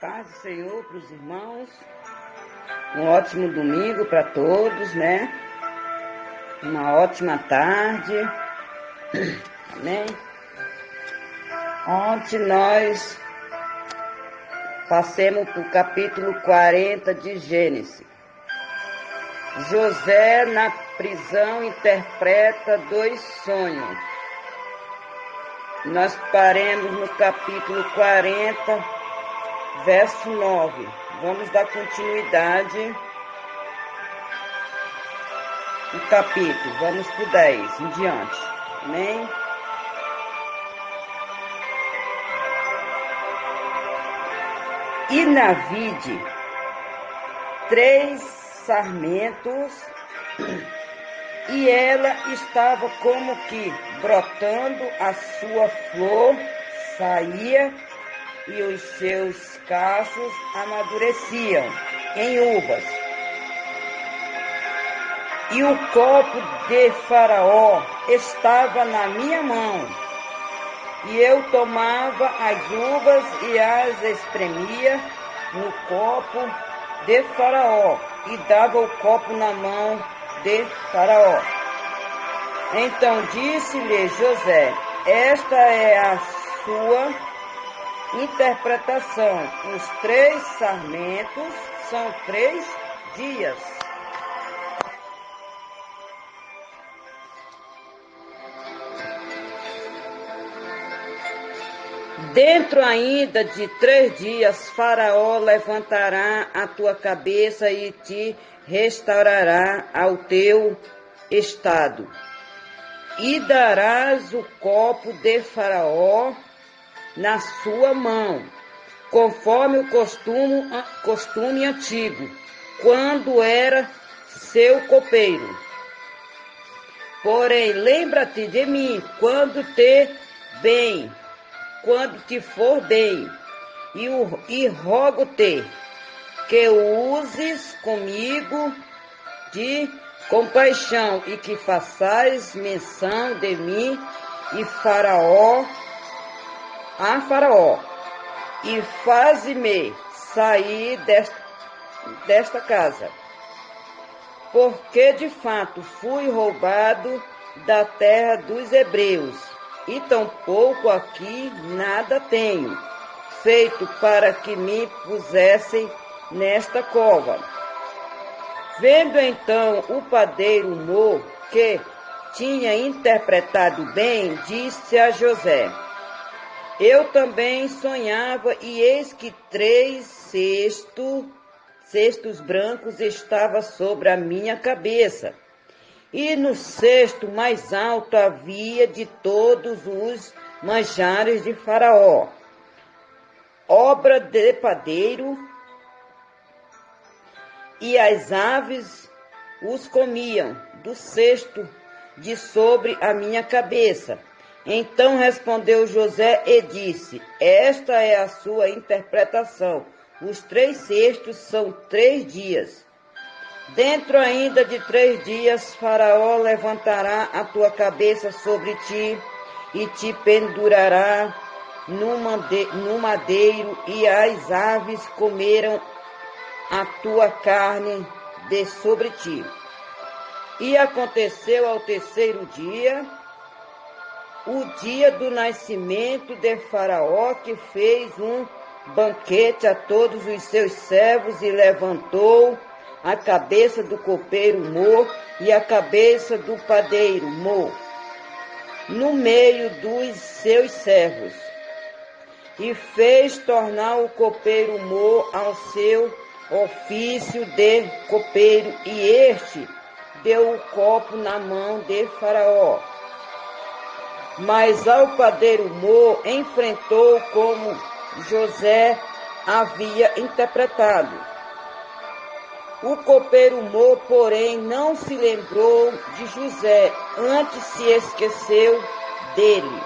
Paz do Senhor para os irmãos. Um ótimo domingo para todos, né? Uma ótima tarde. Amém? Ontem nós passamos para o capítulo 40 de Gênesis. José na prisão interpreta 2 sonhos. Nós paremos no capítulo 40, verso 9. Vamos dar continuidade no capítulo. Vamos para o 10 em diante. Amém? E na vide 3 sarmentos, e ela estava como que brotando, a sua flor saía, e os seus cachos amadureciam em uvas. E o copo de Faraó estava na minha mão, e eu tomava as uvas e as espremia no copo de Faraó, e dava o copo na mão de Faraó. Então disse-lhe José: esta é a sua interpretação. Os 3 sarmentos são 3 dias. Dentro ainda de 3 dias, Faraó levantará a tua cabeça e te restaurará ao teu estado. E darás o copo de Faraó na sua mão, conforme o costume antigo, quando era seu copeiro. Porém, lembra-te de mim quando te for bem, e rogo-te que uses comigo de compaixão, e que façais menção de mim a Faraó, e faze-me sair desta casa, porque de fato fui roubado da terra dos hebreus, e tampouco aqui nada tenho feito para que me pusessem nesta cova. Vendo então o padeiro Mo, que tinha interpretado bem, disse a José: eu também sonhava, e eis que 3 cestos brancos estavam sobre a minha cabeça, e no cesto mais alto havia de todos os manjares de Faraó, obra de padeiro, e as aves os comiam do cesto de sobre a minha cabeça. Então respondeu José e disse: esta é a sua interpretação. Os 3 cestos são 3 dias. Dentro ainda de 3 dias, Faraó levantará a tua cabeça sobre ti, e te pendurará no madeiro, e as aves comerão a tua carne de sobre ti. E aconteceu ao 3º dia, o dia do nascimento de Faraó, que fez um banquete a todos os seus servos, e levantou a cabeça do copeiro Mo e a cabeça do padeiro Mo no meio dos seus servos, e fez tornar o copeiro Mo ao seu ofício de copeiro, e este deu o copo na mão de Faraó. Mas ao padeiro Mo enfrentou como José havia interpretado. O copeiro Mo, porém, não se lembrou de José, antes se esqueceu dele.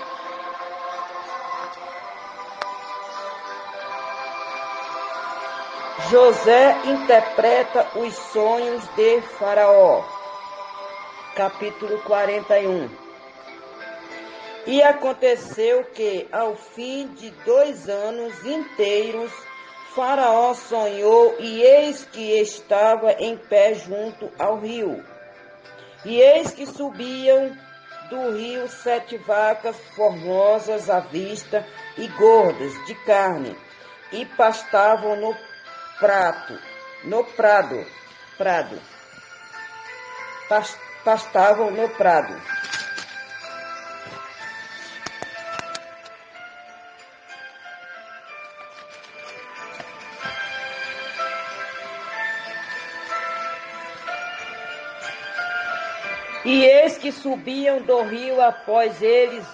José interpreta os sonhos de Faraó. capítulo 41. E aconteceu que, ao fim de 2 anos inteiros, Faraó sonhou, e eis que estava em pé junto ao rio. E eis que subiam do rio 7 vacas formosas à vista e gordas de carne, e pastavam no prado. Pastavam no prado. E eis que subiam do rio após eles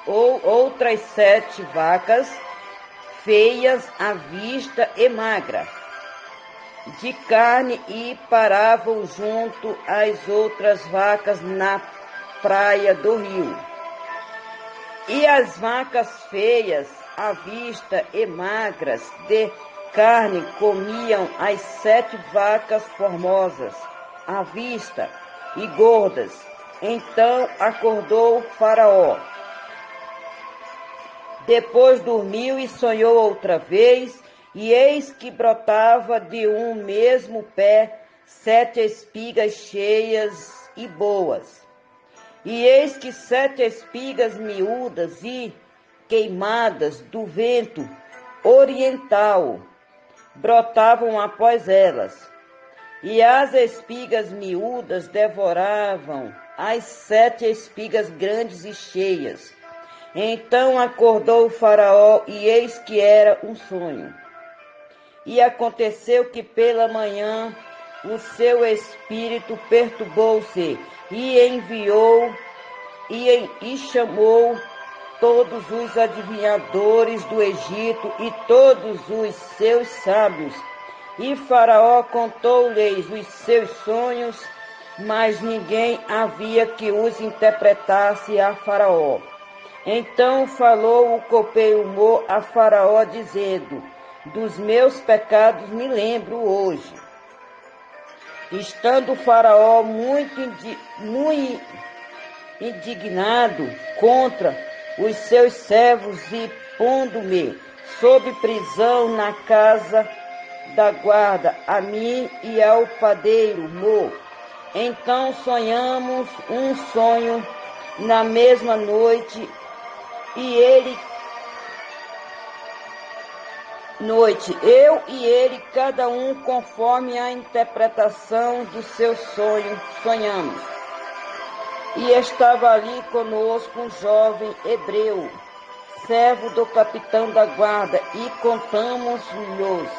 outras 7 vacas, feias à vista e magra, de carne, e paravam junto às outras vacas na praia do rio. E as vacas feias à vista e magras de carne comiam as 7 vacas formosas à vista e gordas. Então acordou Faraó. Depois dormiu e sonhou outra vez, e eis que brotava de um mesmo pé 7 espigas cheias e boas. E eis que 7 espigas miúdas e queimadas do vento oriental brotavam após elas. E as espigas miúdas devoravam as 7 espigas grandes e cheias. Então acordou o Faraó, e eis que era um sonho. E aconteceu que pela manhã o seu espírito perturbou-se, e enviou e chamou todos os adivinhadores do Egito e todos os seus sábios. E Faraó contou-lhes os seus sonhos, mas ninguém havia que os interpretasse a Faraó. Então falou o copeiro Mó a Faraó, dizendo: dos meus pecados me lembro hoje. Estando Faraó muito indignado contra os seus servos, e pondo-me sob prisão na casa da guarda, a mim e ao padeiro Mó. Então sonhamos um sonho na mesma noite, eu e ele, cada um conforme a interpretação do seu sonho, sonhamos. E estava ali conosco um jovem hebreu, servo do capitão da guarda, e contamos-lhes,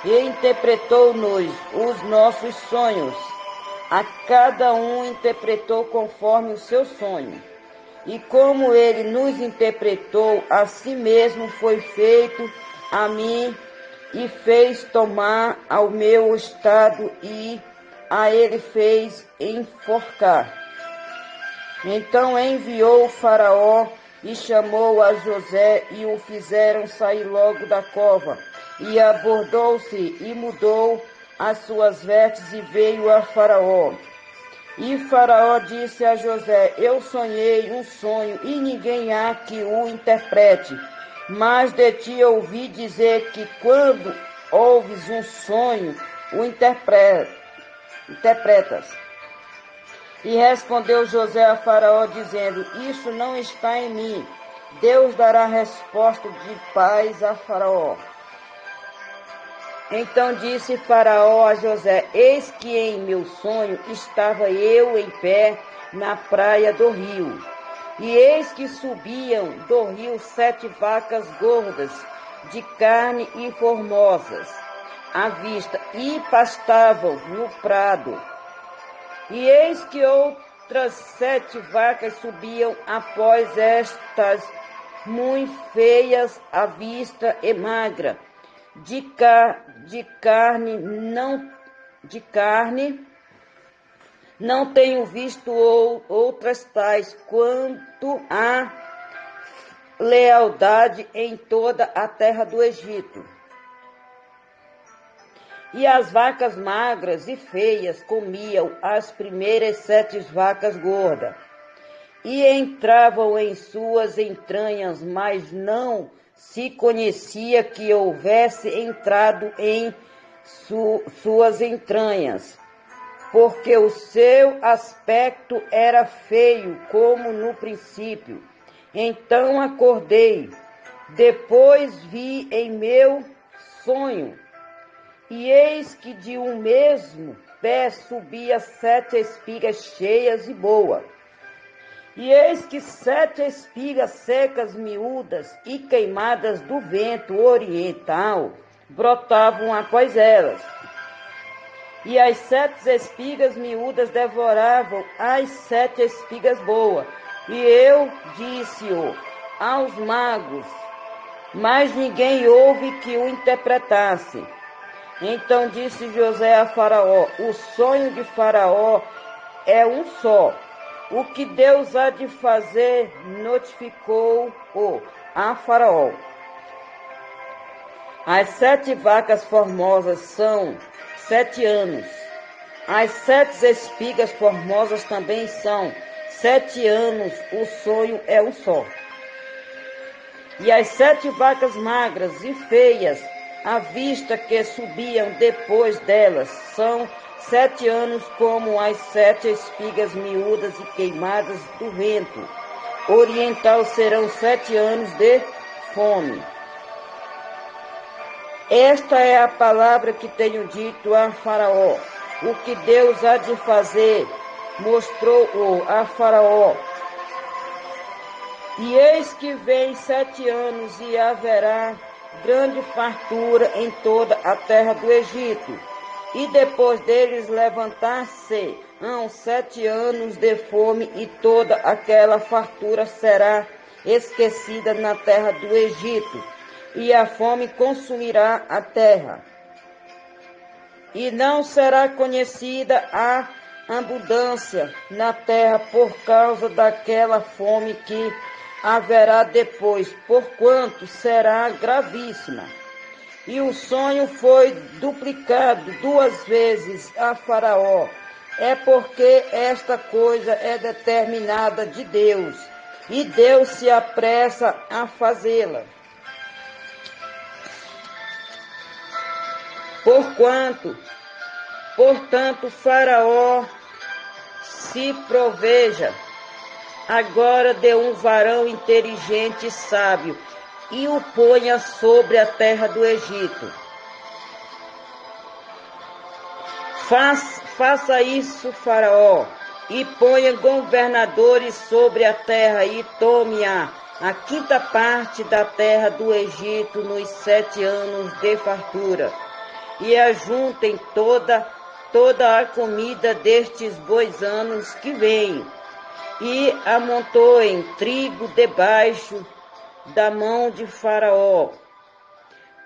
e interpretou-nos os nossos sonhos. A cada um interpretou conforme o seu sonho. E como ele nos interpretou, assim mesmo foi feito a mim, e fez tomar ao meu estado, e a ele fez enforcar. Então enviou o Faraó e chamou a José, e o fizeram sair logo da cova. E abordou-se e mudou as suas vestes e veio a Faraó. E Faraó disse a José: eu sonhei um sonho, e ninguém há que o interprete. Mas de ti ouvi dizer que quando ouves um sonho, o interpretas. E respondeu José a Faraó, dizendo: isso não está em mim. Deus dará resposta de paz a Faraó. Então disse Faraó a José: eis que em meu sonho estava eu em pé na praia do rio. E eis que subiam do rio 7 vacas gordas, de carne e formosas, à vista, e pastavam no prado. E eis que outras 7 vacas subiam após estas, muito feias à vista e magra, de carne não tenho visto outras tais, quanto à lealdade em toda a terra do Egito. E as vacas magras e feias comiam as primeiras 7 vacas gordas, e entravam em suas entranhas, mas não se conhecia que houvesse entrado em suas entranhas, porque o seu aspecto era feio, como no princípio. Então acordei, depois vi em meu sonho, e eis que de um mesmo pé subia 7 espigas cheias e boas. E eis que 7 espigas secas, miúdas e queimadas do vento oriental brotavam após elas. E as 7 espigas miúdas devoravam as 7 espigas boas. E eu disse-o aos magos, mas ninguém houve que o interpretasse. Então disse José a Faraó: o sonho de Faraó é um só. O que Deus há de fazer, notificou-o a Faraó. As 7 vacas formosas são 7 anos. As 7 espigas formosas também são 7 anos. O sonho é um só. E as 7 vacas magras e feias, à vista que subiam depois delas, são 7 anos, como as 7 espigas miúdas e queimadas do vento oriental serão 7 anos de fome. Esta é a palavra que tenho dito a Faraó. O que Deus há de fazer, mostrou-o a Faraó. E eis que vem 7 anos e haverá grande fartura em toda a terra do Egito. E depois deles levantar-se-ão 7 anos de fome, e toda aquela fartura será esquecida na terra do Egito, e a fome consumirá a terra. E não será conhecida a abundância na terra por causa daquela fome que haverá depois, porquanto será gravíssima. E o sonho foi duplicado 2 vezes a Faraó. É porque esta coisa é determinada de Deus, e Deus se apressa a fazê-la. Portanto, Faraó se proveja agora de um varão inteligente e sábio, e o ponha sobre a terra do Egito. Faça isso, Faraó, e ponha governadores sobre a terra, e tome a 5ª parte da terra do Egito nos 7 anos de fartura, e ajuntem toda a comida destes bons anos que vêm, e amontoem trigo debaixo da mão de Faraó,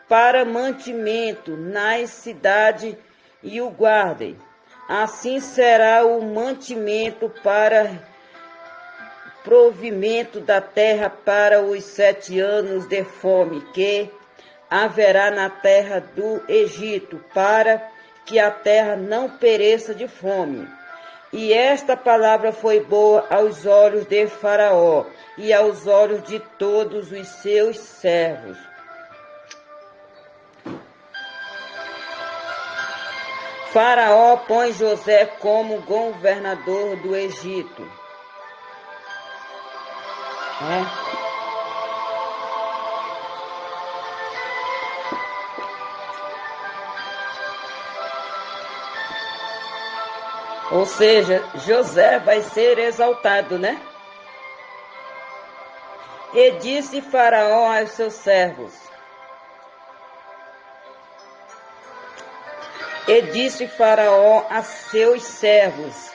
para mantimento nas cidades, e o guardem. Assim será o mantimento para provimento da terra para os 7 anos de fome que haverá na terra do Egito, para que a terra não pereça de fome. E esta palavra foi boa aos olhos de Faraó e aos olhos de todos os seus servos. Faraó põe José como governador do Egito. Ou seja, José vai ser exaltado, né? E disse Faraó aos seus servos. E disse Faraó a seus servos: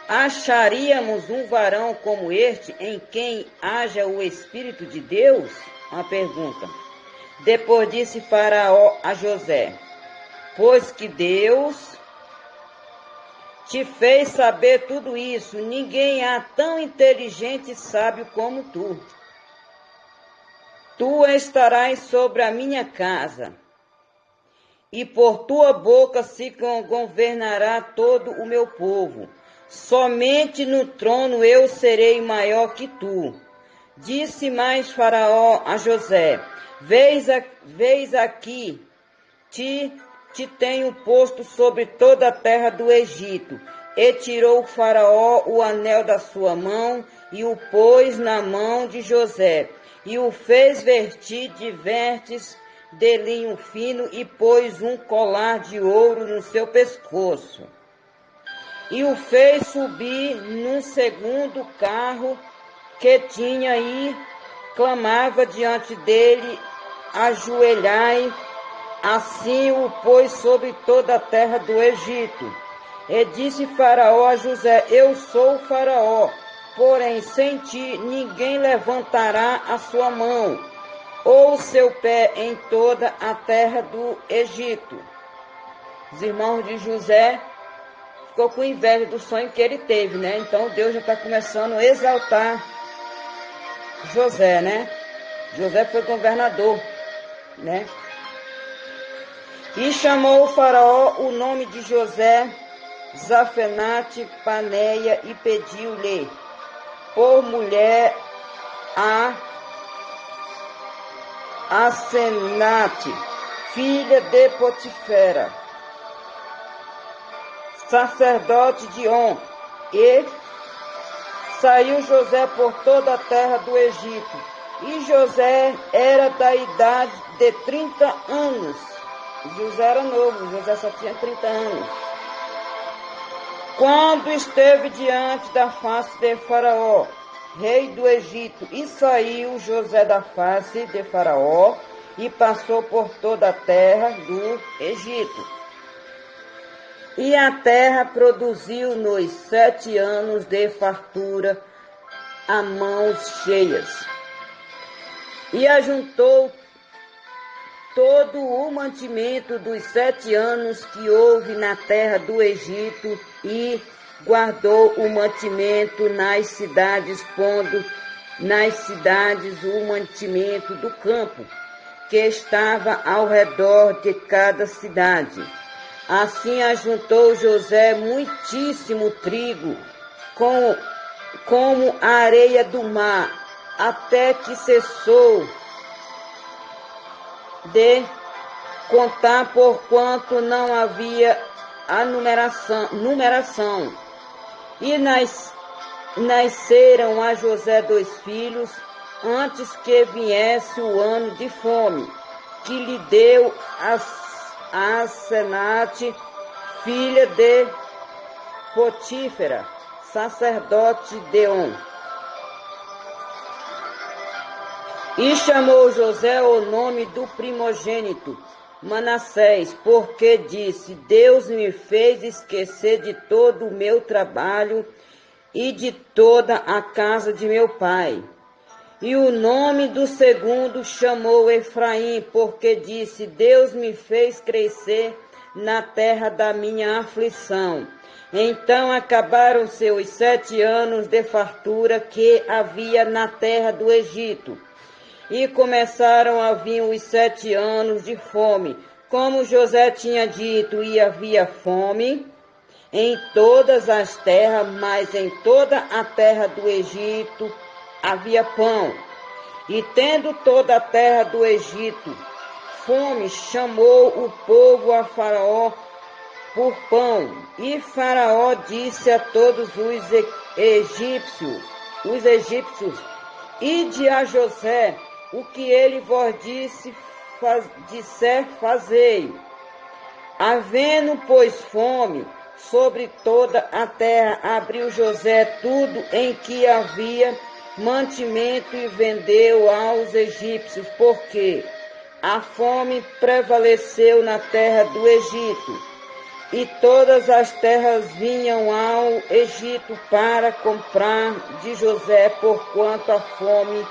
acharíamos um varão como este, em quem haja o Espírito de Deus? Uma pergunta. Depois disse Faraó a José: pois que Deus te fez saber tudo isso, ninguém há tão inteligente e sábio como tu. Tu estarás sobre a minha casa, e por tua boca se governará todo o meu povo. Somente no trono eu serei maior que tu. Disse mais Faraó a José: Vês aqui, te tenho posto sobre toda a terra do Egito. E tirou o Faraó o anel da sua mão e o pôs na mão de José, e o fez vestir de vestes de linho fino e pôs um colar de ouro no seu pescoço. E o fez subir num segundo carro que tinha e clamava diante dele: ajoelhai. Assim o pôs sobre toda a terra do Egito. E disse Faraó a José: Eu sou Faraó, porém sem ti ninguém levantará a sua mão ou o seu pé em toda a terra do Egito. Os irmãos de José ficou com inveja do sonho que ele teve, né? Então Deus já está começando a exaltar José, né? José foi governador, né? E chamou o Faraó o nome de José Zafenate Paneia e pediu-lhe por mulher a Asenate, filha de Potifera, sacerdote de On. E saiu José por toda a terra do Egito. E José era da idade de 30 anos. José era novo, José só tinha 30 anos. Quando esteve diante da face de Faraó, rei do Egito, e saiu José da face de Faraó e passou por toda a terra do Egito. E a terra produziu nos 7 anos de fartura a mãos cheias. E ajuntou todo o mantimento dos 7 anos que houve na terra do Egito e guardou o mantimento nas cidades, pondo nas cidades o mantimento do campo, que estava ao redor de cada cidade. Assim ajuntou José muitíssimo trigo, como a areia do mar, até que cessou de contar, porquanto não havia a numeração. E nasceram a José 2 filhos, antes que viesse o ano de fome, que lhe deu a Asenate, filha de Potífera, sacerdote de On. E chamou José o nome do primogênito, Manassés, porque disse: Deus me fez esquecer de todo o meu trabalho e de toda a casa de meu pai. E o nome do segundo chamou Efraim, porque disse: Deus me fez crescer na terra da minha aflição. Então acabaram-se os 7 anos de fartura que havia na terra do Egito. E começaram a vir os 7 anos de fome. Como José tinha dito, e havia fome em todas as terras, mas em toda a terra do Egito havia pão. E tendo toda a terra do Egito fome, chamou o povo a Faraó por pão. E Faraó disse a todos os egípcios, ide a José, o que ele vos disser, fazei. Havendo, pois, fome sobre toda a terra, abriu José tudo em que havia mantimento e vendeu aos egípcios, porque a fome prevaleceu na terra do Egito. E todas as terras vinham ao Egito para comprar de José, porquanto a fome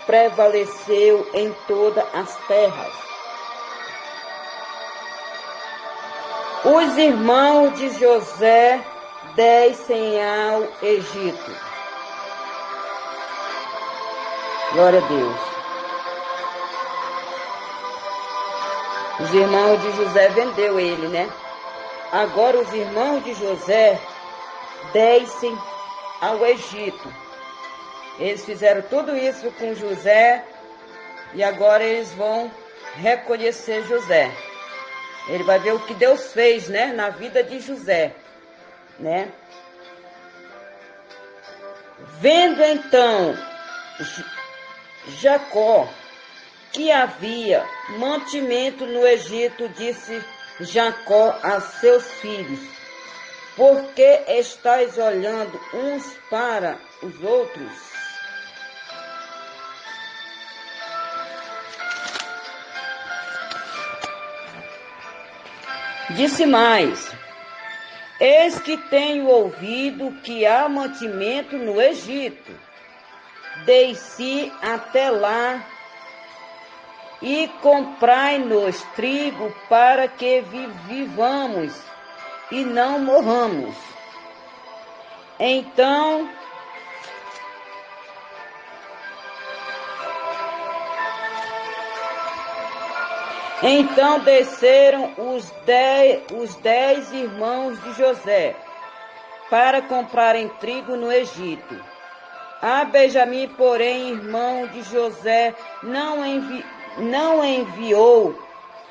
prevaleceu em todas as terras. Os irmãos de José descem ao Egito. Glória a Deus. Os irmãos de José vendeu ele, né? Agora os irmãos de José descem ao Egito. Eles fizeram tudo isso com José e agora eles vão reconhecer José. Ele vai ver o que Deus fez, né, na vida de José, né? Vendo então Jacó que havia mantimento no Egito, disse Jacó a seus filhos: por que estáis olhando uns para os outros? Disse mais: eis que tenho ouvido que há mantimento no Egito. Desci até lá e comprai-nos trigo para que vivamos e não morramos. Então desceram os dez irmãos de José para comprarem trigo no Egito. A Benjamim, porém, irmão de José, não enviou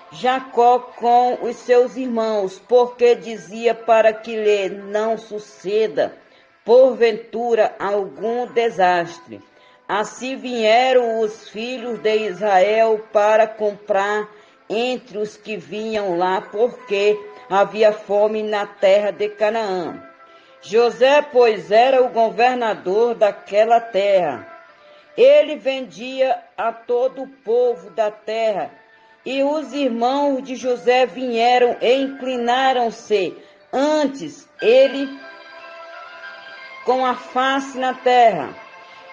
Jacó com os seus irmãos, porque dizia para que lhe não suceda, porventura, algum desastre. Assim vieram os filhos de Israel para comprar entre os que vinham lá, porque havia fome na terra de Canaã. José, pois, era o governador daquela terra. Ele vendia a todo o povo da terra, e os irmãos de José vieram e inclinaram-se antes ele com a face na terra.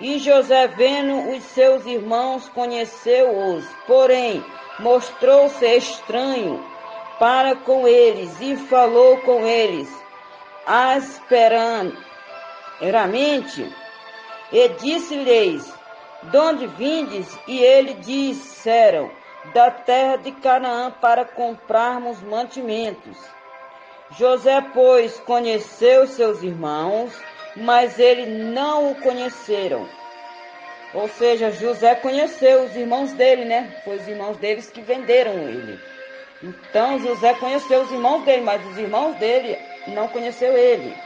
E José, vendo os seus irmãos, conheceu-os, porém mostrou-se estranho para com eles e falou com eles asperamente, e disse-lhes: de onde vindes? E eles disseram: da terra de Canaã, para comprarmos mantimentos. José, pois, conheceu seus irmãos, mas eles não o conheceram. Ou seja, José conheceu os irmãos dele, né? Foi os irmãos deles que venderam ele. Então, José conheceu os irmãos dele, mas os irmãos dele não conheceu ele,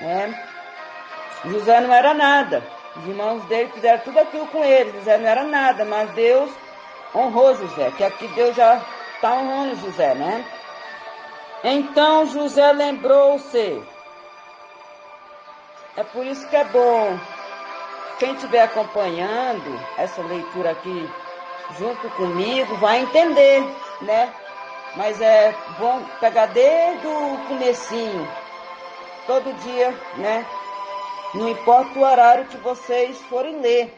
né? José não era nada. Os irmãos dele fizeram tudo aquilo com ele. José não era nada, mas Deus honrou José, que aqui Deus já está honrando José, né? Então José lembrou-se. É por isso que é bom, quem estiver acompanhando essa leitura aqui junto comigo, vai entender, né? Mas é bom pegar desde o comecinho, todo dia, né? Não importa o horário que vocês forem ler,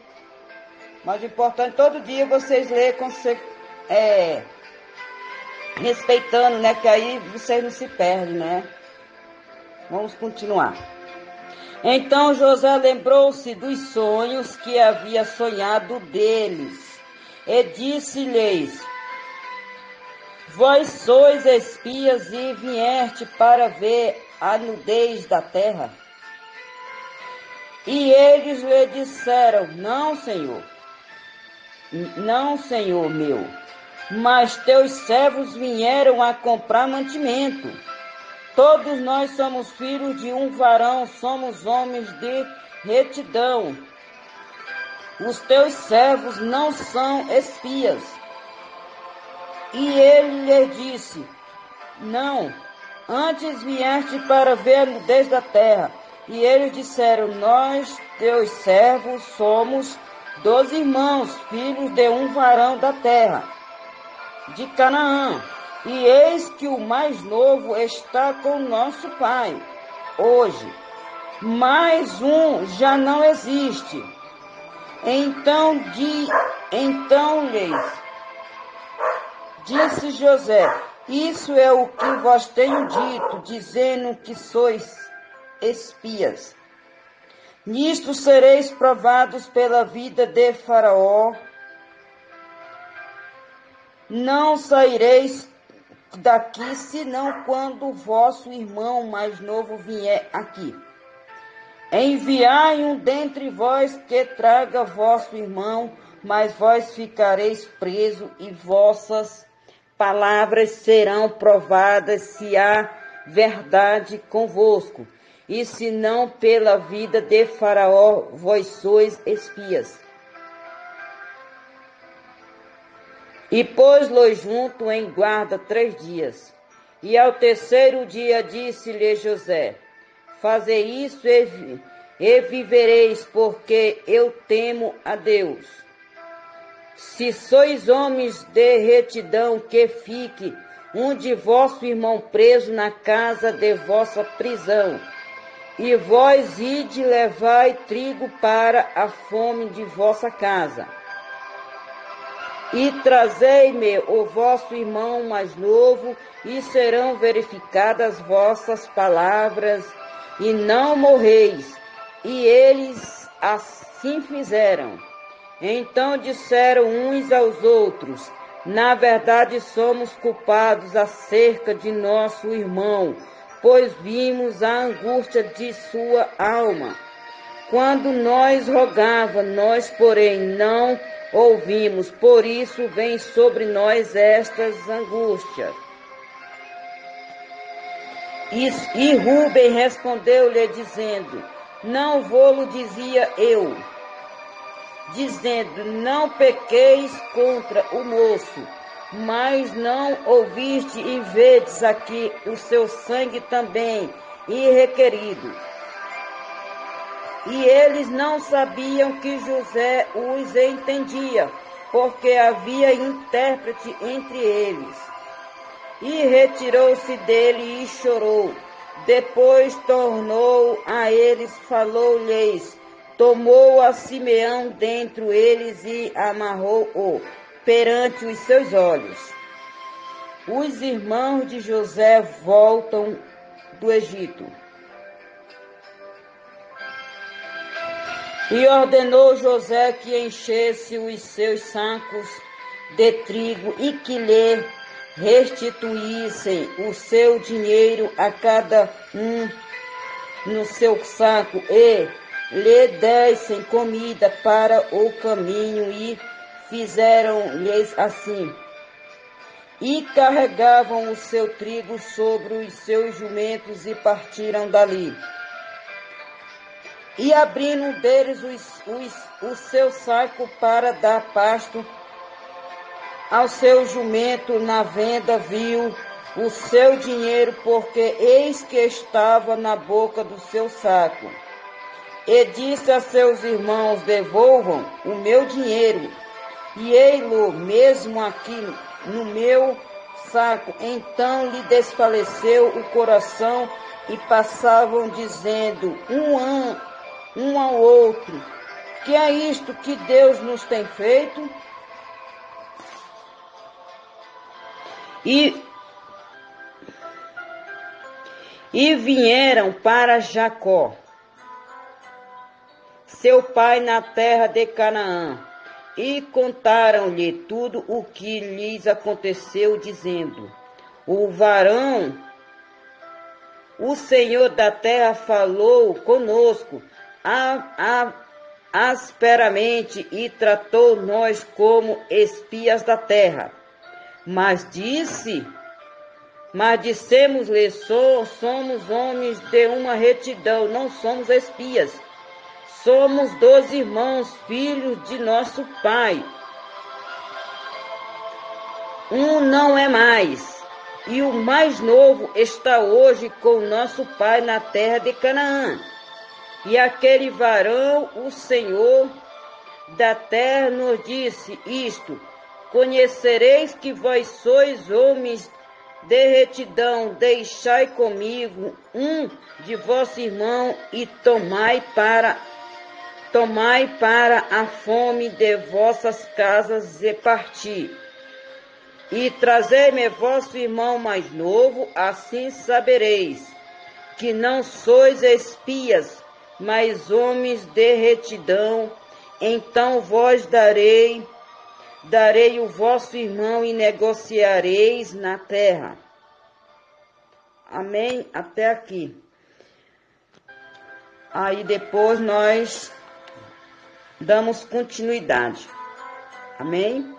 mas o importante é todo dia vocês lerem respeitando, né? Que aí vocês não se perdem, né? Vamos continuar. Então José lembrou-se dos sonhos que havia sonhado deles, e disse-lhes: vós sois espias e vieste para ver a nudez da terra? E eles lhe disseram: não, Senhor meu, mas teus servos vieram a comprar mantimento. Todos nós somos filhos de um varão, somos homens de retidão. Os teus servos não são espias. E ele lhe disse: não, antes vieste para ver a nudez da terra. E eles disseram: nós, teus servos, somos 12 irmãos, filhos de um varão da terra, de Canaã. E eis que o mais novo está com nosso pai hoje, mais um já não existe. Então lhes disse José: isso é o que vos tenho dito, dizendo que sois espias. Nisto sereis provados pela vida de Faraó. Não saireis daqui, senão quando o vosso irmão mais novo vier aqui. Enviai um dentre vós que traga vosso irmão, mas vós ficareis presos e vossas palavras serão provadas se há verdade convosco. E se não, pela vida de Faraó, vós sois espias. E pôs-los junto em guarda 3 dias. E ao terceiro dia disse-lhe José: fazei isso e vivereis, porque eu temo a Deus. Se sois homens de retidão, que fique um de vosso irmão preso na casa de vossa prisão. E vós ide levai trigo para a fome de vossa casa. E trazei-me o vosso irmão mais novo, e serão verificadas vossas palavras, e não morreis. E eles assim fizeram. Então disseram uns aos outros: na verdade somos culpados acerca de nosso irmão, pois vimos a angústia de sua alma. Quando nós rogava, nós, porém, não ouvimos, por isso vem sobre nós estas angústias. E Rúben respondeu-lhe, dizendo: não vô-lo dizia eu, dizendo: não pequeis contra o moço, mas não ouviste e vedes aqui o seu sangue também e requerido. E eles não sabiam que José os entendia, porque havia intérprete entre eles. E retirou-se dele e chorou. Depois tornou a eles, falou-lhes, tomou a Simeão dentre eles e amarrou-o perante os seus olhos. Os irmãos de José voltam do Egito. E ordenou José que enchesse os seus sacos de trigo e que lhe restituíssem o seu dinheiro a cada um no seu saco e lhe dessem comida para o caminho, e fizeram-lhes assim. E carregavam o seu trigo sobre os seus jumentos e partiram dali. E abrindo um deles o seu saco para dar pasto ao seu jumento na venda, viu o seu dinheiro, porque eis que estava na boca do seu saco. E disse a seus irmãos: devolvam o meu dinheiro, e ei-lo mesmo aqui no meu saco. Então lhe desfaleceu o coração, e passavam dizendo um ao outro: que é isto que Deus nos tem feito? E vieram para Jacó, seu pai, na terra de Canaã, e contaram-lhe tudo o que lhes aconteceu, dizendo: o varão, o Senhor da terra, falou conosco asperamente e tratou nós como espias da terra. Mas dissemos-lhe: somos homens de uma retidão, não somos espias. Somos 12 irmãos, filhos de nosso pai. Um não é mais, e o mais novo está hoje com nosso pai na terra de Canaã. E aquele varão, o Senhor da terra, nos disse isto: conhecereis que vós sois homens de retidão, deixai comigo um de vosso irmão e tomai para a fome de vossas casas e parti. E trazei-me vosso irmão mais novo, assim sabereis que não sois espias, mas homens de retidão. Então vós darei o vosso irmão e negociareis na terra. Amém? Até aqui. Aí depois nós damos continuidade. Amém?